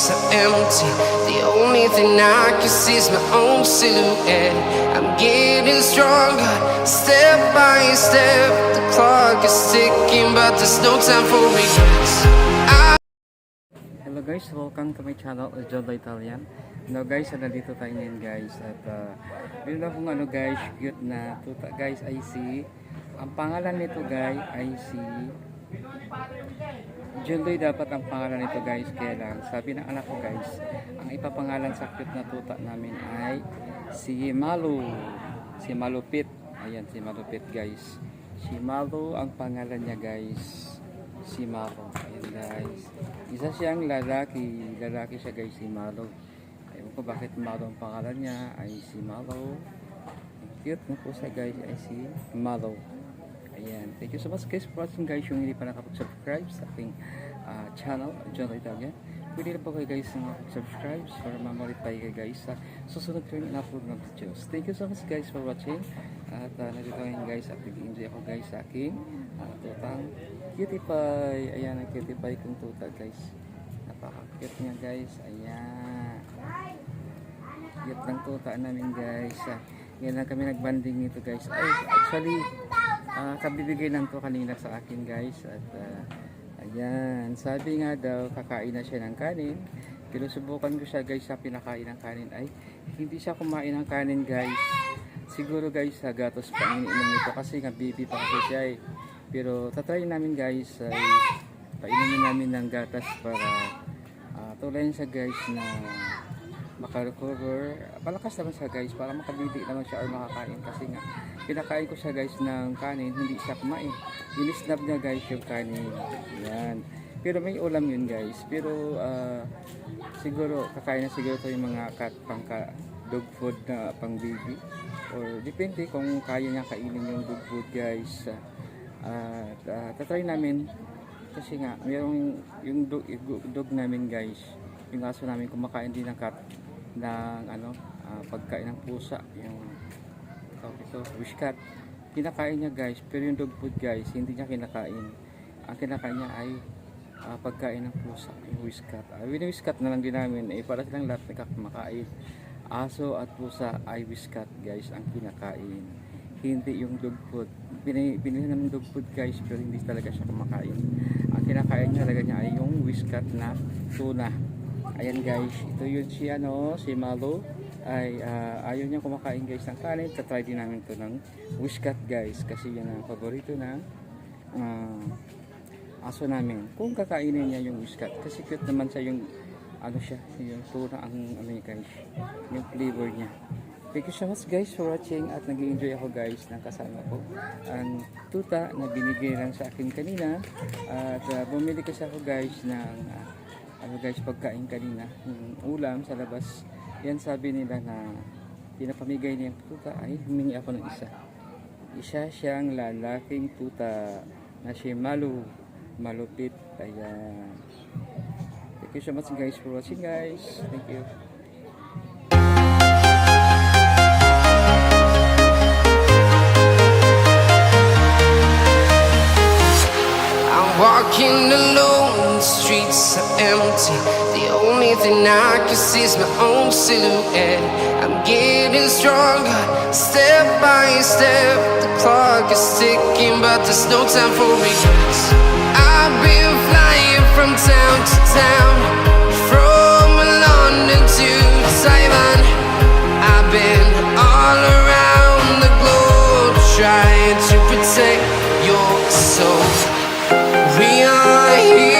streets are empty. The only thing I can see is my own silhouette. I'm getting stronger, step by step. The clock is ticking, but there's no time for regrets. Hello guys, welcome to my channel, John the Italian. Now guys, nandito tayo ngayon guys. At meron na kung guys, cute na tuta guys, I see. Ang pangalan nito guys, I see. Jundoy dapat ang pangalan nito guys, kaya lang sabi ng anak ko guys, ang ipapangalan sa cute na tuta namin ay si Malu. Si Malupit. Ayan, si Malupit guys. Si Malu ang pangalan niya guys. Si Malu. Ayan guys. Isa siyang lalaki. Lalaki siya guys, si Malu. Ewan ko bakit Malu ang pangalan niya ay si Malu. Cute na po siya guys ay si Malu. Ayan. Thank you so much guys for watching guys. Yung hindi pa nakapag-subscribe sa ating channel, John the Italian. Pwede na po kayo guys na subscribe para ma-modify kayo guys sa susunod ko yung upload ng videos. Thank you so much guys for watching. At nandito ngayon guys at nag-enjoy ako guys sa aking tutang cutie pie. Ayan ang cutie pie kong tuta guys. Napaka-cute niya guys. Ayan. Cute ng tuta namin guys. Ngayon lang kami nagbanding nito guys. Ay, actually, kabibigay lang to kanina sa akin guys. At ayan, sabi nga daw kakain na siya ng kanin. Pero subukan ko siya guys sa pinakain ng kanin. Ay, hindi siya kumain ng kanin guys. Siguro guys sa gatos pa iniinom nito kasi nga baby pa kasi siya eh. Pero tatry namin guys ay painumin namin ng gatas para tulayin siya guys na makarecover. Malakas naman siya guys para makabili naman siya or makakain kasi nga pinakain ko siya guys ng kanin, hindi siya kumain. Inisnab niya guys yung kanin. Yan. Pero may ulam yun guys. Pero siguro kakain na siguro ito yung mga dog food na pang baby. Or depende kung kaya niya kainin yung dog food guys. Tatry namin kasi nga mayroong yung dog namin guys. Yung aso namin kumakain din ng pagkain ng pusa, yung wishcat. Kinakain niya guys, pero yung dog food guys hindi niya kinakain. Ang kinakain niya ay pagkain ng pusa, yung wishcat. Wishcat na lang din namin para silang lahat nagkakumakain. Aso at pusa ay wishcat guys ang kinakain, hindi yung dog food. Binili namin dog food guys pero hindi talaga siya kumakain. Ang kinakain niya talaga niya ay yung wishcat na tuna. Ayan guys, ito yun si si Malu ay ayaw niya kumakain guys ng kanin. Tatry din namin ito ng wishcat guys kasi yan ang paborito ng aso namin. Kung kakainin niya yung wishcat kasi cute naman siya yung yung tuna ang niya guys, yung flavor niya. Thank you so much guys for watching at nag-enjoy ako guys ng kasama ko ang tuta na binigay lang sa akin kanina. At bumili kasi ako guys ng guys pagkain kanina, yung ulam sa labas. Yan sabi nila na pinapamigay niya yung tuta ay humingi ako ng isa. Isa siyang lalaking tuta na si Malu. Malupit. Ayan. Thank you so much guys for watching guys. Thank you. Walking alone, the streets are empty. The only thing I can see is my own silhouette. I'm getting stronger, step by step. The clock is ticking, but there's no time for regrets. I've been flying from town to town, from London to Taiwan. I've been all around the globe, trying to protect your soul. We are here.